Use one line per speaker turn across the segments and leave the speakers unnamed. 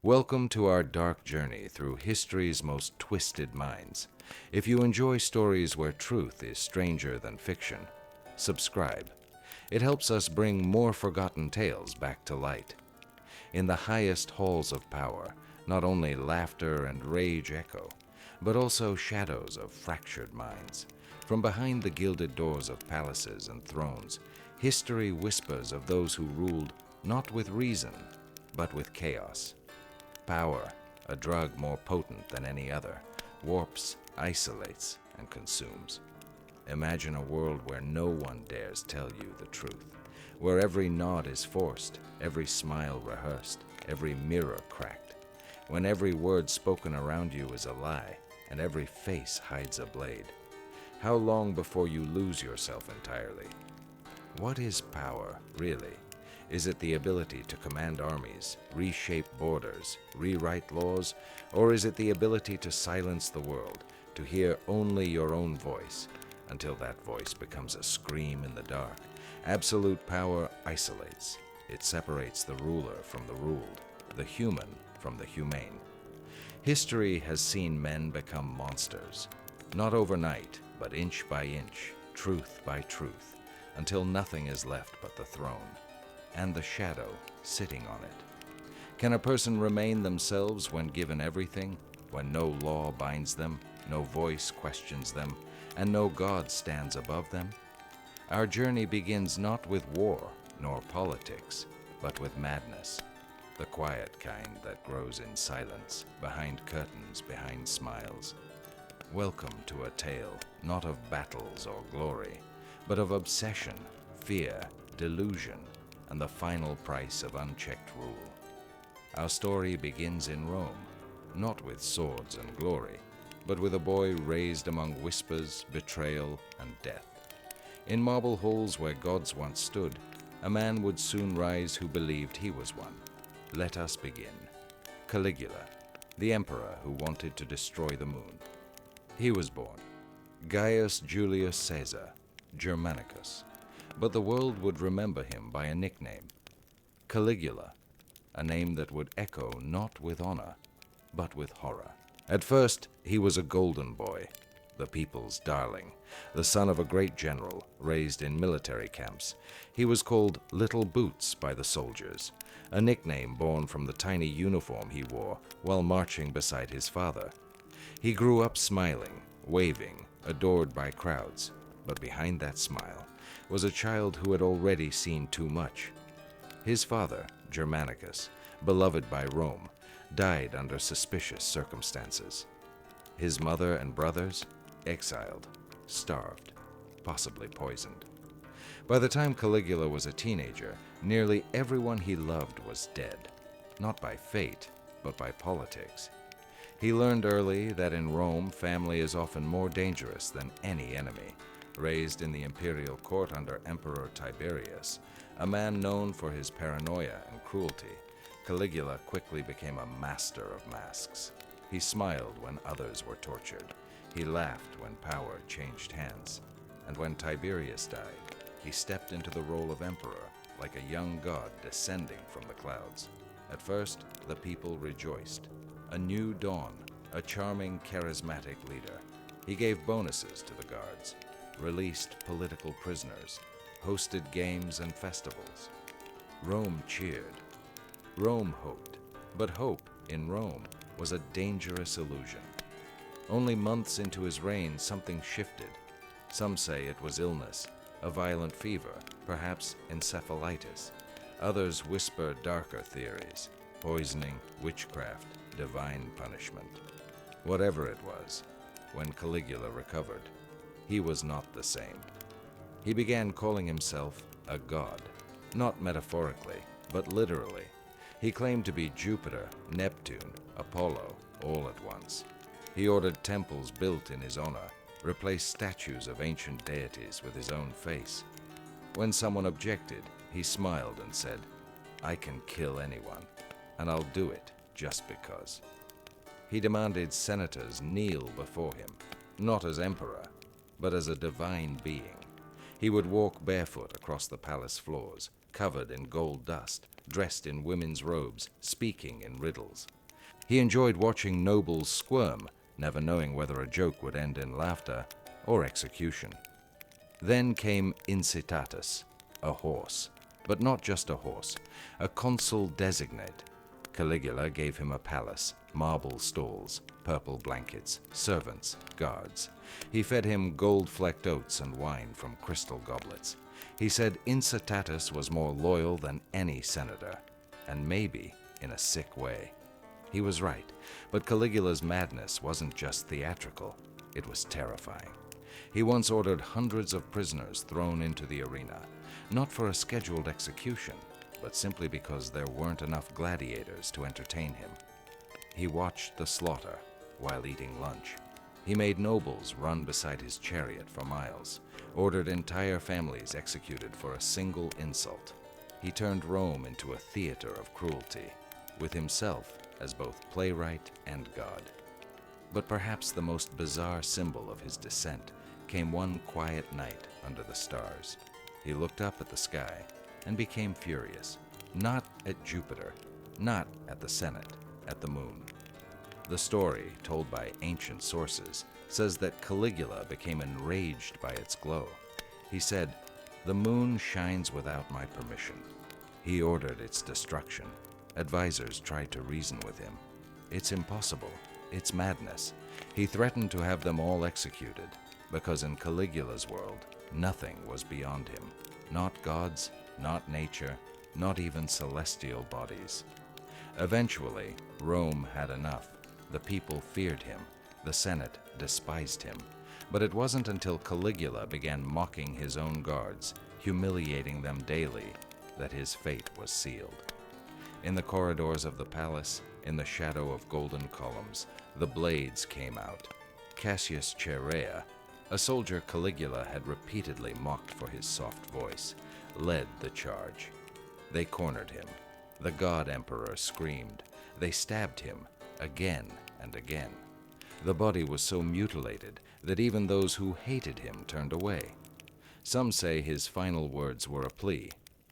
Welcome to our dark journey through history's most twisted minds. If you enjoy stories where truth is stranger than fiction, subscribe. It helps us bring more forgotten tales back to light. In the highest halls of power, not only laughter and rage echo, but also shadows of fractured minds. From behind the gilded doors of palaces and thrones, history whispers of those who ruled not with reason, but with chaos. Power, a drug more potent than any other, warps, isolates, and consumes. Imagine a world where no one dares tell you the truth, where every nod is forced, every smile rehearsed, every mirror cracked, when every word spoken around you is a lie, and every face hides a blade. How long before you lose yourself entirely? What is power, really? Is it the ability to command armies, reshape borders, rewrite laws, or is it the ability to silence the world, to hear only your own voice, until that voice becomes a scream in the dark? Absolute power isolates. It separates the ruler from the ruled, the human from the humane. History has seen men become monsters, not overnight, but inch by inch, truth by truth, until nothing is left but the throne and the shadow sitting on it. Can a person remain themselves when given everything, when no law binds them, no voice questions them, and no God stands above them? Our journey begins not with war nor politics, but with madness, the quiet kind that grows in silence, behind curtains, behind smiles. Welcome to a tale not of battles or glory, but of obsession, fear, delusion, and the final price of unchecked rule. Our story begins in Rome, not with swords and glory, but with a boy raised among whispers, betrayal, and death. In marble halls where gods once stood, a man would soon rise who believed he was one. Let us begin. Caligula, the emperor who wanted to destroy the moon. He was born Gaius Julius Caesar, Germanicus, but the world would remember him by a nickname, Caligula, a name that would echo not with honor, but with horror. At first, he was a golden boy, the people's darling, the son of a great general raised in military camps. He was called Little Boots by the soldiers, a nickname born from the tiny uniform he wore while marching beside his father. He grew up smiling, waving, adored by crowds, but behind that smile was a child who had already seen too much. His father, Germanicus, beloved by Rome, died under suspicious circumstances. His mother and brothers, exiled, starved, possibly poisoned. By the time Caligula was a teenager, nearly everyone he loved was dead, not by fate, but by politics. He learned early that in Rome, family is often more dangerous than any enemy. Raised in the imperial court under Emperor Tiberius, a man known for his paranoia and cruelty, Caligula quickly became a master of masks. He smiled when others were tortured. He laughed when power changed hands. And when Tiberius died, he stepped into the role of emperor like a young god descending from the clouds. At first, the people rejoiced. A new dawn, a charming, charismatic leader. He gave bonuses to the guards, released political prisoners, hosted games and festivals. Rome cheered. Rome hoped. But hope in Rome was a dangerous illusion. Only months into his reign, something shifted. Some say it was illness, a violent fever, perhaps encephalitis. Others whisper darker theories, poisoning, witchcraft, divine punishment. Whatever it was, when Caligula recovered, he was not the same. He began calling himself a god, not metaphorically, but literally. He claimed to be Jupiter, Neptune, Apollo, all at once. He ordered temples built in his honor, replaced statues of ancient deities with his own face. When someone objected, he smiled and said, "I can kill anyone, and I'll do it just because." He demanded senators kneel before him, not as emperor, but as a divine being. He would walk barefoot across the palace floors, covered in gold dust, dressed in women's robes, speaking in riddles. He enjoyed watching nobles squirm, never knowing whether a joke would end in laughter or execution. Then came Incitatus, a horse, but not just a horse, a consul designate. Caligula gave him a palace, marble stalls, purple blankets, servants, guards. He fed him gold-flecked oats and wine from crystal goblets. He said Incitatus was more loyal than any senator, and maybe in a sick way. He was right, but Caligula's madness wasn't just theatrical, it was terrifying. He once ordered hundreds of prisoners thrown into the arena, not for a scheduled execution, but simply because there weren't enough gladiators to entertain him. He watched the slaughter while eating lunch. He made nobles run beside his chariot for miles, ordered entire families executed for a single insult. He turned Rome into a theater of cruelty, with himself as both playwright and god. But perhaps the most bizarre symbol of his descent came one quiet night under the stars. He looked up at the sky and became furious, not at Jupiter, not at the Senate, at the moon. The story, told by ancient sources, says that Caligula became enraged by its glow. He said, "The moon shines without my permission." He ordered its destruction. Advisors tried to reason with him. It's impossible. It's madness. He threatened to have them all executed, because in Caligula's world, nothing was beyond him. Not gods, not nature, not even celestial bodies. Eventually, Rome had enough. The people feared him. The Senate despised him. But it wasn't until Caligula began mocking his own guards, humiliating them daily, that his fate was sealed. In the corridors of the palace, in the shadow of golden columns, the blades came out. Cassius Chaerea, a soldier Caligula had repeatedly mocked for his soft voice, led the charge. They cornered him. The god emperor screamed. They stabbed him again and again. The body was so mutilated that even those who hated him turned away. Some say his final words were a plea.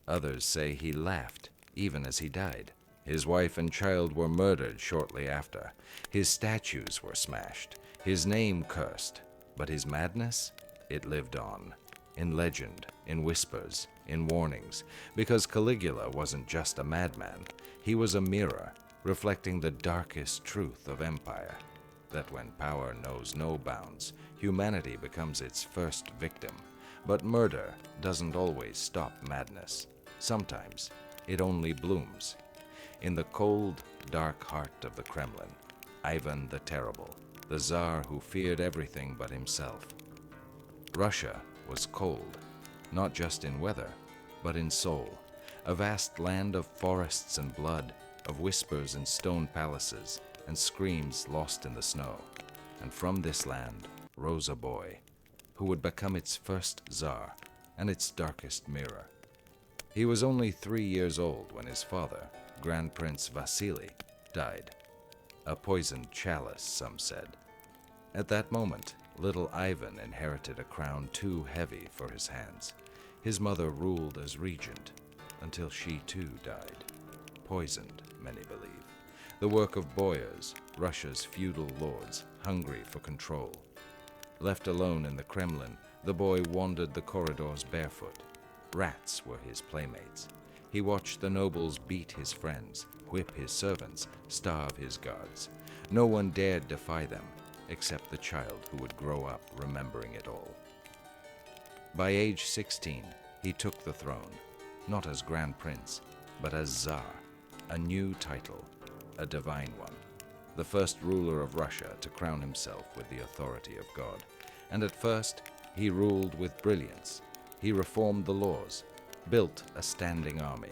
Others say he laughed, even as he died. His wife and child were murdered shortly after. His statues were smashed. His name cursed. But his madness? It lived on. In legend, in whispers, in warnings. Because Caligula wasn't just a madman. He was a mirror, reflecting the darkest truth of empire. That when power knows no bounds, humanity becomes its first victim. But murder doesn't always stop madness. Sometimes it only blooms. In the cold, dark heart of the Kremlin, Ivan the Terrible, the Tsar who feared everything but himself. Russia was cold, not just in weather, but in soul, a vast land of forests and blood, of whispers and stone palaces, and screams lost in the snow. And from this land rose a boy, who would become its first Tsar and its darkest mirror. He was only 3 years old when his father, Grand Prince Vasily, died. A poisoned chalice, some said. At that moment, little Ivan inherited a crown too heavy for his hands. His mother ruled as regent, until she too died. Poisoned, many believe. The work of boyars, Russia's feudal lords, hungry for control. Left alone in the Kremlin, the boy wandered the corridors barefoot. Rats were his playmates. He watched the nobles beat his friends, whip his servants, starve his guards. No one dared defy them, except the child who would grow up remembering it all. By age 16, he took the throne, not as Grand Prince, but as Tsar, a new title, a divine one, the first ruler of Russia to crown himself with the authority of God. And at first, he ruled with brilliance. He reformed the laws, built a standing army,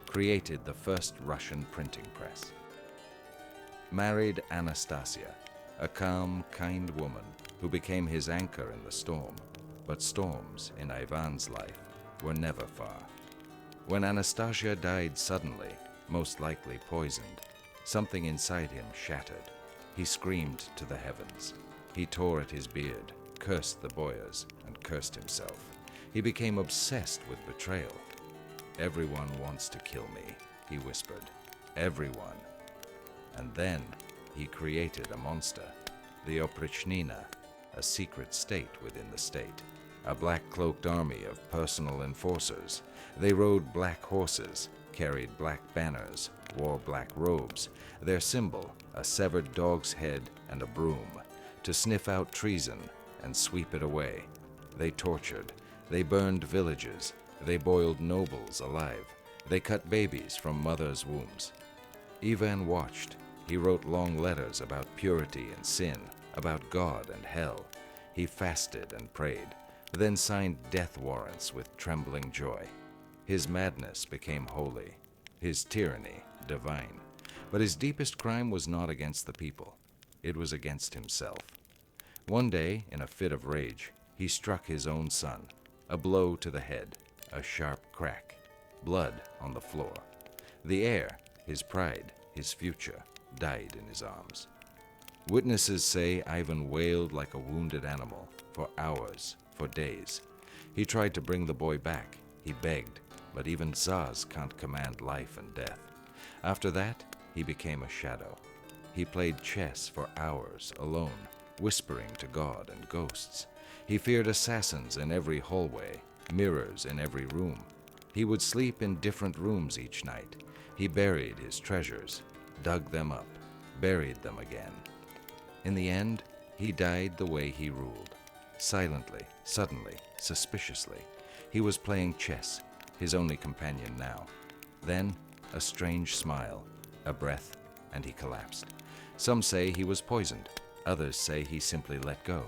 created the first Russian printing press. Married Anastasia, a calm, kind woman who became his anchor in the storm. But storms in Ivan's life were never far. When Anastasia died suddenly, most likely poisoned, something inside him shattered. He screamed to the heavens. He tore at his beard, cursed the boyars, and cursed himself. He became obsessed with betrayal. "Everyone wants to kill me," he whispered. "Everyone." And then he created a monster, the Oprichnina, a secret state within the state, a black-cloaked army of personal enforcers. They rode black horses, carried black banners, wore black robes, their symbol a severed dog's head and a broom, to sniff out treason and sweep it away. They tortured, they burned villages, they boiled nobles alive, they cut babies from mothers' wombs. Ivan watched. He wrote long letters about purity and sin, about God and hell. He fasted and prayed, then signed death warrants with trembling joy. His madness became holy, his tyranny divine. But his deepest crime was not against the people. It was against himself. One day, in a fit of rage, he struck his own son. A blow to the head, a sharp crack, blood on the floor. The heir, his pride, his future, died in his arms. Witnesses say Ivan wailed like a wounded animal for hours, for days. He tried to bring the boy back. He begged, but even Tsars can't command life and death. After that, he became a shadow. He played chess for hours alone, whispering to God and ghosts. He feared assassins in every hallway, mirrors in every room. He would sleep in different rooms each night. He buried his treasures, dug them up, buried them again. In the end, he died the way he ruled. Silently, suddenly, suspiciously. He was playing chess, his only companion now. Then, a strange smile, a breath, and he collapsed. Some say he was poisoned. Others say he simply let go.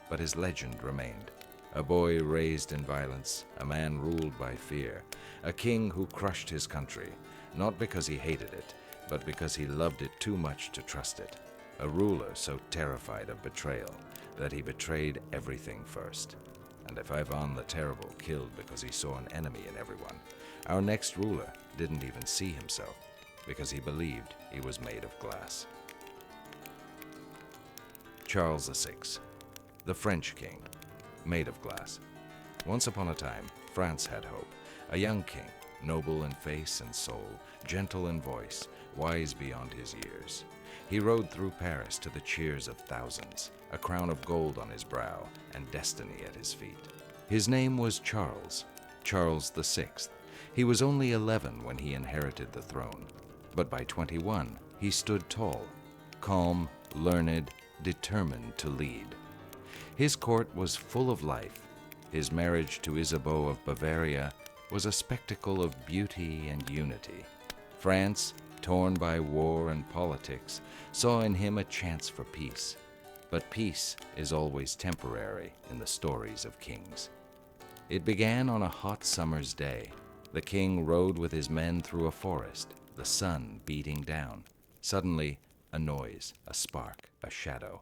But his legend remained. A boy raised in violence, a man ruled by fear, a king who crushed his country, not because he hated it, but because he loved it too much to trust it. A ruler so terrified of betrayal that he betrayed everything first. And if Ivan the Terrible killed because he saw an enemy in everyone, our next ruler didn't even see himself because he believed he was made of glass. Charles VI, the French king, made of glass. Once upon a time, France had hope. A young king, noble in face and soul, gentle in voice, wise beyond his years. He rode through Paris to the cheers of thousands, a crown of gold on his brow and destiny at his feet. His name was Charles, Charles VI. He was only 11 when he inherited the throne, but by 21 he stood tall, calm, learned, determined to lead. His court was full of life. His marriage to Isabeau of Bavaria was a spectacle of beauty and unity. France, torn by war and politics, saw in him a chance for peace. But peace is always temporary in the stories of kings. It began on a hot summer's day. The king rode with his men through a forest, the sun beating down. Suddenly, a noise, a spark, a shadow.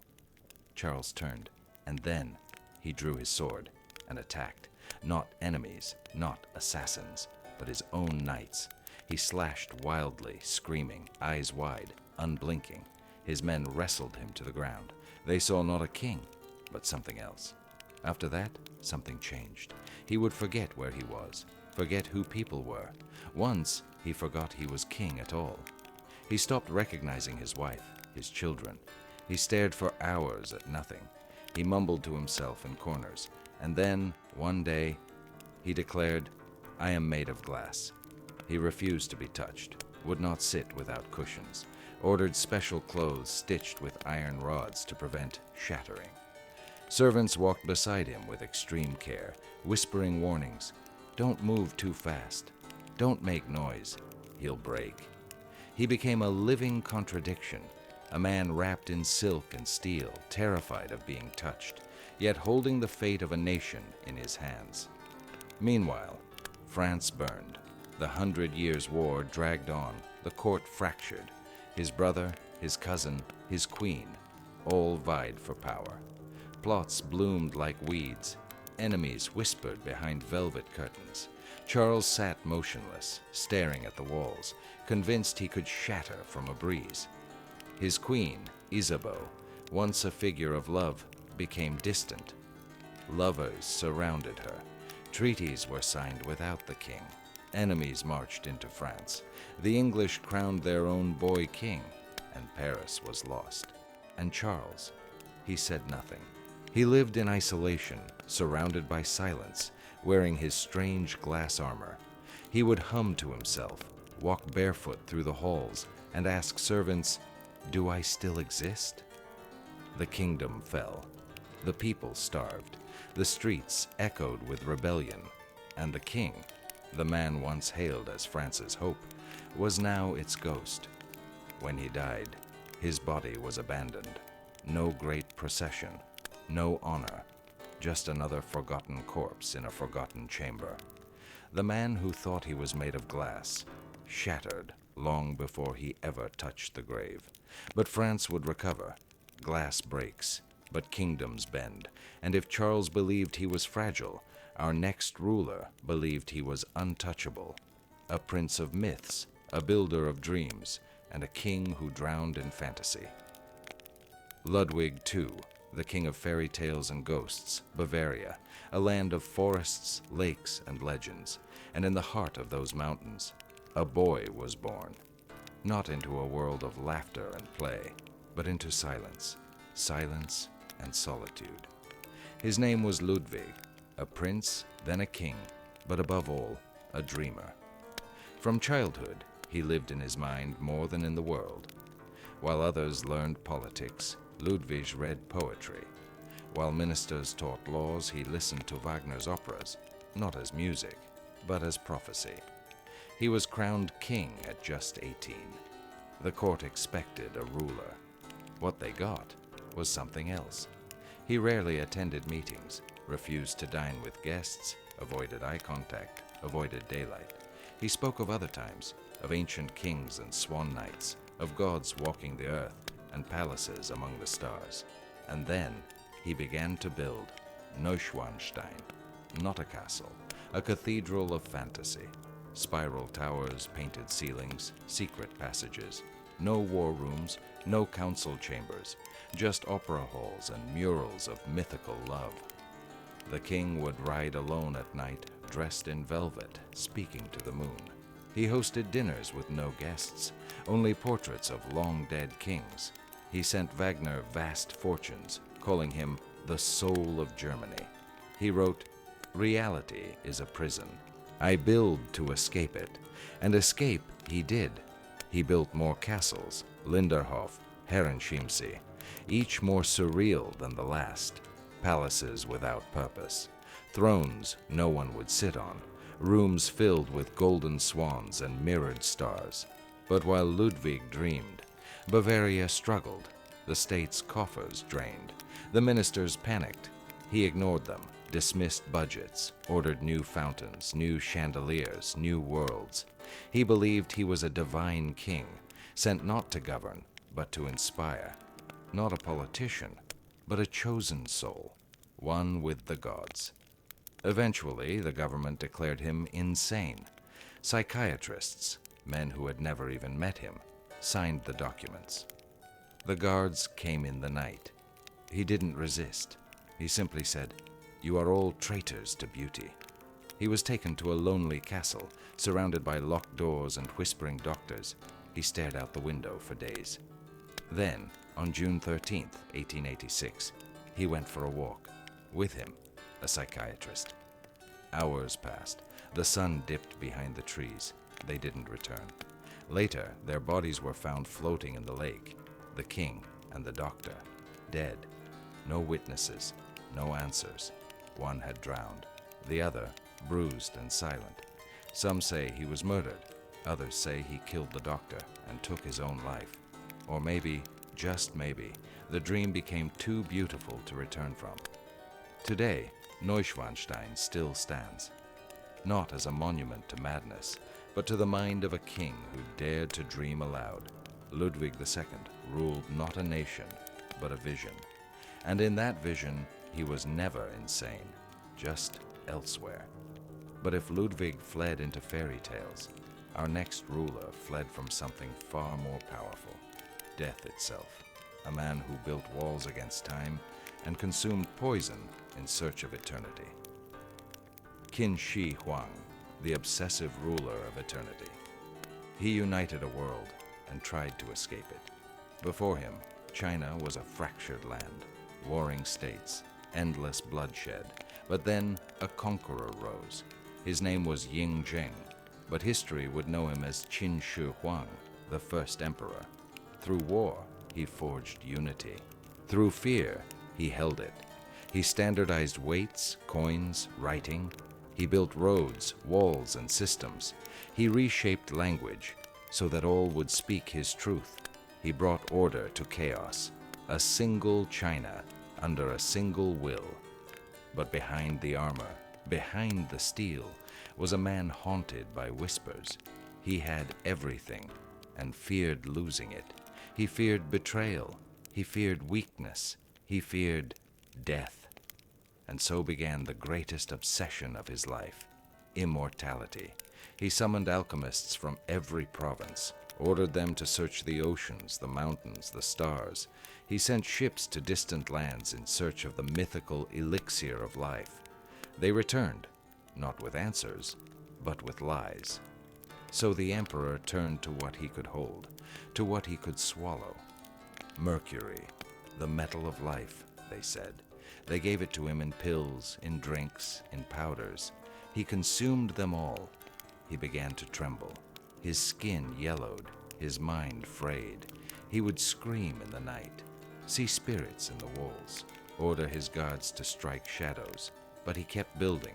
Charles turned, and then he drew his sword and attacked. Not enemies, not assassins, but his own knights. He slashed wildly, screaming, eyes wide, unblinking. His men wrestled him to the ground. They saw not a king, but something else. After that, something changed. He would forget where he was, forget who people were. Once, he forgot he was king at all. He stopped recognizing his wife, his children. He stared for hours at nothing. He mumbled to himself in corners. And then, one day, he declared, "I am made of glass." He refused to be touched, would not sit without cushions, ordered special clothes stitched with iron rods to prevent shattering. Servants walked beside him with extreme care, whispering warnings. Don't move too fast. Don't make noise. He'll break. He became a living contradiction, a man wrapped in silk and steel, terrified of being touched, yet holding the fate of a nation in his hands. Meanwhile, France burned. The 100 Years' War dragged on. The court fractured. His brother, his cousin, his queen, all vied for power. Plots bloomed like weeds. Enemies whispered behind velvet curtains. Charles sat motionless, staring at the walls, convinced he could shatter from a breeze. His queen, Isabeau, once a figure of love, became distant. Lovers surrounded her. Treaties were signed without the king. Enemies marched into France. The English crowned their own boy king, and Paris was lost. And Charles, he said nothing. He lived in isolation, surrounded by silence, wearing his strange glass armor. He would hum to himself, walk barefoot through the halls, and ask servants, "Do I still exist?" The kingdom fell. The people starved. The streets echoed with rebellion. And the king, the man once hailed as France's hope, was now its ghost. When he died, his body was abandoned. No great procession, no honor, just another forgotten corpse in a forgotten chamber. The man who thought he was made of glass, shattered long before he ever touched the grave. But France would recover. Glass breaks, but kingdoms bend, and if Charles believed he was fragile, our next ruler believed he was untouchable. A prince of myths, a builder of dreams, and a king who drowned in fantasy. Ludwig II, the king of fairy tales and ghosts, Bavaria, a land of forests, lakes, and legends, and in the heart of those mountains, a boy was born, not into a world of laughter and play, but into silence, silence and solitude. His name was Ludwig, a prince, then a king, but above all, a dreamer. From childhood, he lived in his mind more than in the world. While others learned politics, Ludwig read poetry. While ministers taught laws, he listened to Wagner's operas, not as music, but as prophecy. He was crowned king at just 18. The court expected a ruler. What they got was something else. He rarely attended meetings, refused to dine with guests, avoided eye contact, avoided daylight. He spoke of other times, of ancient kings and swan knights, of gods walking the earth and palaces among the stars. And then he began to build Neuschwanstein, not a castle, a cathedral of fantasy. Spiral towers, painted ceilings, secret passages. No war rooms, no council chambers, just opera halls and murals of mythical love. The king would ride alone at night, dressed in velvet, speaking to the moon. He hosted dinners with no guests, only portraits of long-dead kings. He sent Wagner vast fortunes, calling him the soul of Germany. He wrote, "Reality is a prison. I build to escape it." And escape he did. He built more castles, Linderhof, Herrenchiemsee, each more surreal than the last. Palaces without purpose, thrones no one would sit on, rooms filled with golden swans and mirrored stars. But while Ludwig dreamed, Bavaria struggled. The state's coffers drained. The ministers panicked. He ignored them, dismissed budgets, ordered new fountains, new chandeliers, new worlds. He believed he was a divine king, sent not to govern, but to inspire. Not a politician, but a chosen soul, one with the gods. Eventually, the government declared him insane. Psychiatrists, men who had never even met him, signed the documents. The guards came in the night. He didn't resist. He simply said, "You are all traitors to beauty." He was taken to a lonely castle, surrounded by locked doors and whispering doctors. He stared out the window for days. Then, on June 13th, 1886, he went for a walk. With him, a psychiatrist. Hours passed. The sun dipped behind the trees. They didn't return. Later, their bodies were found floating in the lake. The king and the doctor, dead. No witnesses, no answers. One had drowned. The other, bruised and silent. Some say he was murdered. Others say he killed the doctor and took his own life. Or maybe, just maybe, the dream became too beautiful to return from. Today, Neuschwanstein still stands, not as a monument to madness, but to the mind of a king who dared to dream aloud. Ludwig II ruled not a nation, but a vision. And in that vision, he was never insane, just elsewhere. But if Ludwig fled into fairy tales, our next ruler fled from something far more powerful, death itself, a man who built walls against time and consumed poison in search of eternity. Qin Shi Huang, the obsessive ruler of eternity. He united a world and tried to escape it. Before him, China was a fractured land, warring states, endless bloodshed. But then a conqueror rose. His name was Ying Zheng, but history would know him as Qin Shi Huang, the first emperor. Through war, he forged unity. Through fear, he held it. He standardized weights, coins, writing. He built roads, walls, and systems. He reshaped language so that all would speak his truth. He brought order to chaos, a single China under a single will. But behind the armor, behind the steel, was a man haunted by whispers. He had everything and feared losing it. He feared betrayal. He feared weakness. He feared death. And so began the greatest obsession of his life, immortality. He summoned alchemists from every province, ordered them to search the oceans, the mountains, the stars. He sent ships to distant lands in search of the mythical elixir of life. They returned, not with answers, but with lies. So the emperor turned to what he could hold, to what he could swallow. Mercury, the metal of life, they said. They gave it to him in pills, in drinks, in powders. He consumed them all. He began to tremble. His skin yellowed, his mind frayed. He would scream in the night, see spirits in the walls, order his guards to strike shadows. But he kept building.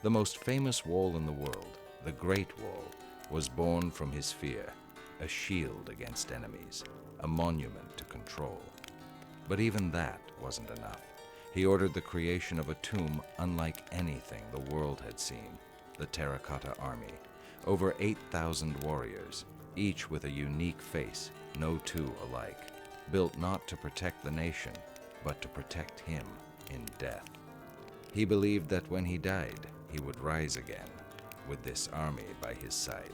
The most famous wall in the world, the Great Wall, was born from his fear, a shield against enemies, a monument to control. But even that wasn't enough. He ordered the creation of a tomb unlike anything the world had seen, the Terracotta Army. Over 8,000 warriors, each with a unique face, no two alike, built not to protect the nation, but to protect him in death. He believed that when he died, he would rise again, with this army by his side.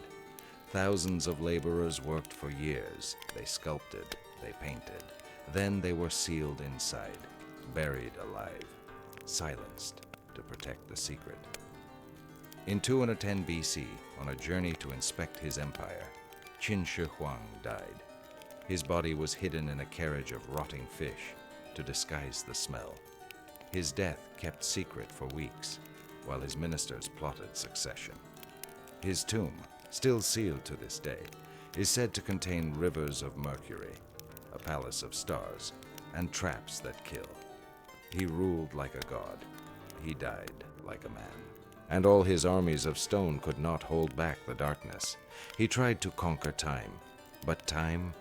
Thousands of laborers worked for years. They sculpted, they painted. Then they were sealed inside, buried alive, silenced to protect the secret. In 210 BC, on a journey to inspect his empire, Qin Shi Huang died. His body was hidden in a carriage of rotting fish to disguise the smell. His death kept secret for weeks, while his ministers plotted succession. His tomb, still sealed to this day, is said to contain rivers of mercury, a palace of stars, and traps that kill. He ruled like a god. He died like a man. And all his armies of stone could not hold back the darkness. He tried to conquer time, but time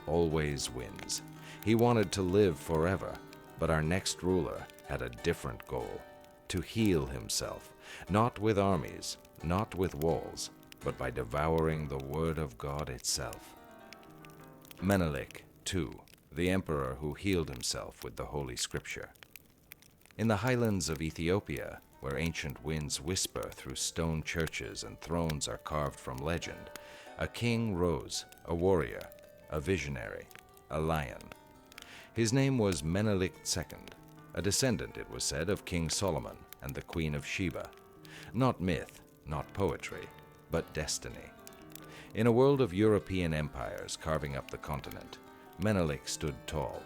always wins. He wanted to live forever, but our next ruler had a different goal: to heal himself, not with armies, not with walls, but by devouring the word of God itself. Menelik, too, the emperor who healed himself with the Holy Scripture. In the highlands of Ethiopia, where ancient winds whisper through stone churches and thrones are carved from legend, a king rose, a warrior, a visionary, a lion. His name was Menelik II, a descendant, it was said, of King Solomon and the Queen of Sheba. Not myth, not poetry, but destiny. In a world of European empires carving up the continent, Menelik stood tall.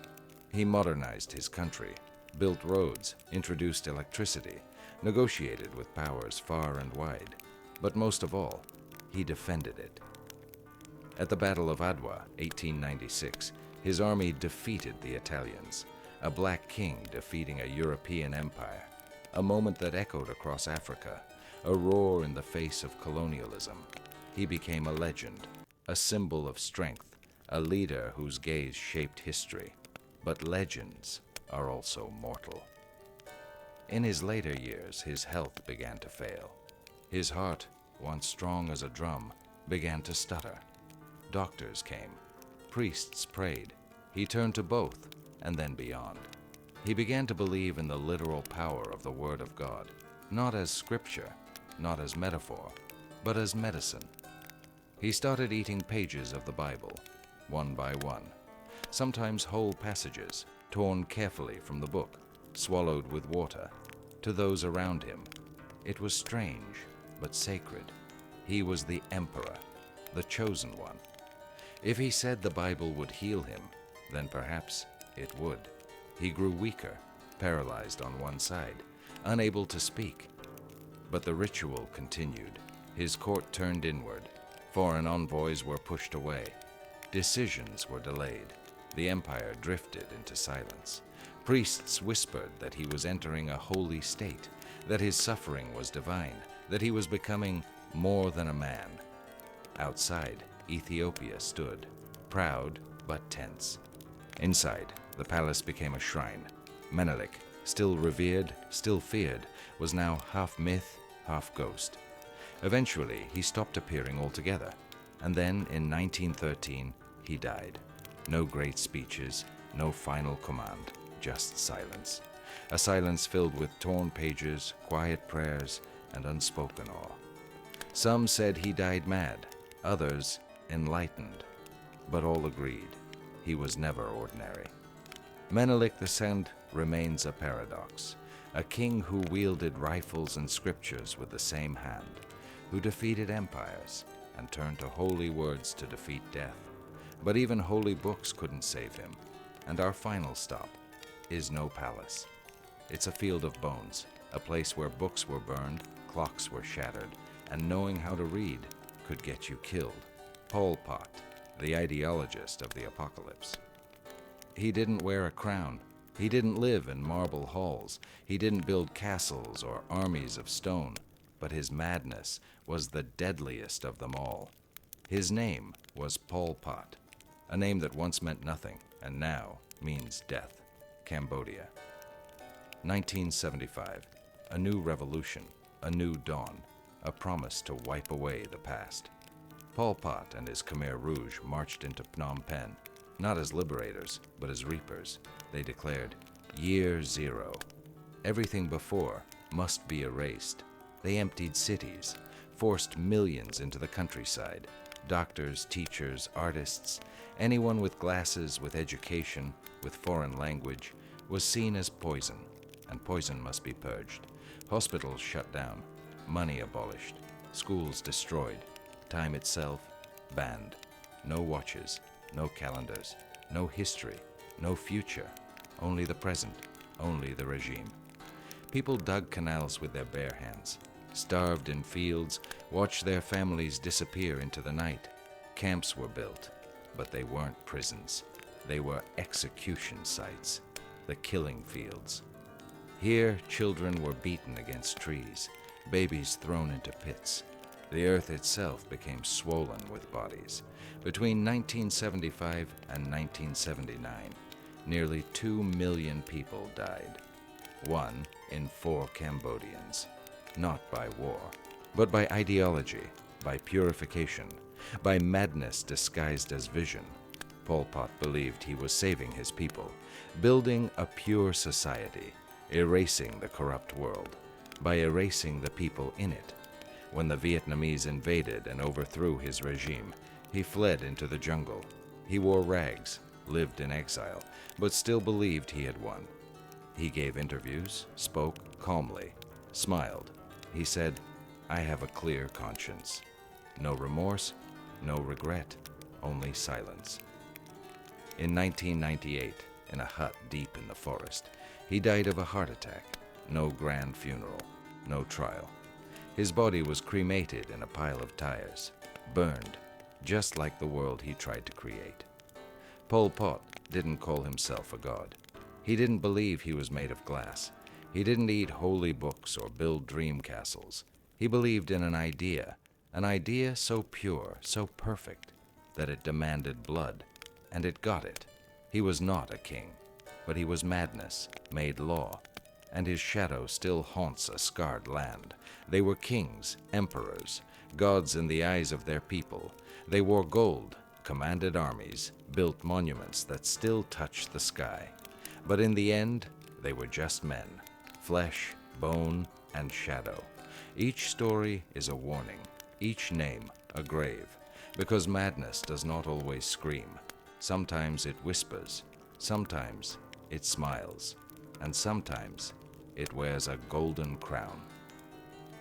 He modernized his country, built roads, introduced electricity, negotiated with powers far and wide. But most of all, he defended it. At the Battle of Adwa, 1896, his army defeated the Italians, a black king defeating a European empire, a moment that echoed across Africa, a roar in the face of colonialism. He became a legend, a symbol of strength, a leader whose gaze shaped history. But legends are also mortal. In his later years, his health began to fail. His heart, once strong as a drum, began to stutter. Doctors came. Priests prayed. He turned to both, and then beyond. He began to believe in the literal power of the Word of God, not as scripture, not as metaphor, but as medicine. He started eating pages of the Bible, one by one, sometimes whole passages, torn carefully from the book, swallowed with water. To those around him, it was strange, but sacred. He was the emperor, the chosen one. If he said the Bible would heal him, then perhaps it would. He grew weaker, paralyzed on one side, unable to speak. But the ritual continued. His court turned inward. Foreign envoys were pushed away. Decisions were delayed. The empire drifted into silence. Priests whispered that he was entering a holy state, that his suffering was divine, that he was becoming more than a man. Outside, Ethiopia stood, proud but tense. Inside, the palace became a shrine. Menelik, still revered, still feared, was now half myth, half ghost. Eventually, he stopped appearing altogether, and then in 1913, he died. No great speeches, no final command, just silence. A silence filled with torn pages, quiet prayers, and unspoken awe. Some said he died mad, others enlightened, but all agreed he was never ordinary. Menelik II remains a paradox, a king who wielded rifles and scriptures with the same hand, who defeated empires and turned to holy words to defeat death. But even holy books couldn't save him, and our final stop is no palace. It's a field of bones, a place where books were burned, clocks were shattered, and knowing how to read could get you killed. Pol Pot, the ideologist of the apocalypse. He didn't wear a crown. He didn't live in marble halls. He didn't build castles or armies of stone. But his madness was the deadliest of them all. His name was Pol Pot, a name that once meant nothing and now means death. Cambodia. 1975. A new revolution, a new dawn, a promise to wipe away the past. Pol Pot and his Khmer Rouge marched into Phnom Penh, not as liberators, but as reapers. They declared, Year Zero. Everything before must be erased. They emptied cities, forced millions into the countryside. Doctors, teachers, artists, anyone with glasses, with education, with foreign language, was seen as poison, and poison must be purged. Hospitals shut down, money abolished, schools destroyed, time itself banned. No watches, no calendars, no history, no future, only the present, only the regime. People dug canals with their bare hands, starved in fields, watched their families disappear into the night. Camps were built, but they weren't prisons. They were execution sites, the killing fields. Here, children were beaten against trees, babies thrown into pits. The earth itself became swollen with bodies. Between 1975 and 1979, nearly 2 million people died. 1 in 4 Cambodians. Not by war, but by ideology, by purification, by madness disguised as vision. Pol Pot believed he was saving his people, building a pure society, erasing the corrupt world, by erasing the people in it. When the Vietnamese invaded and overthrew his regime, he fled into the jungle. He wore rags, lived in exile, but still believed he had won. He gave interviews, spoke calmly, smiled. He said, I have a clear conscience. No remorse, no regret, only silence. In 1998, in a hut deep in the forest, he died of a heart attack. No grand funeral, no trial. His body was cremated in a pile of tires, burned, just like the world he tried to create. Pol Pot didn't call himself a god. He didn't believe he was made of glass. He didn't eat holy books or build dream castles. He believed in an idea so pure, so perfect, that it demanded blood, and it got it. He was not a king, but he was madness, made law, and his shadow still haunts a scarred land. They were kings, emperors, gods in the eyes of their people. They wore gold, commanded armies, built monuments that still touch the sky. But in the end, they were just men, flesh, bone, and shadow. Each story is a warning, each name a grave, because madness does not always scream. Sometimes it whispers, sometimes it smiles, and sometimes it wears a golden crown.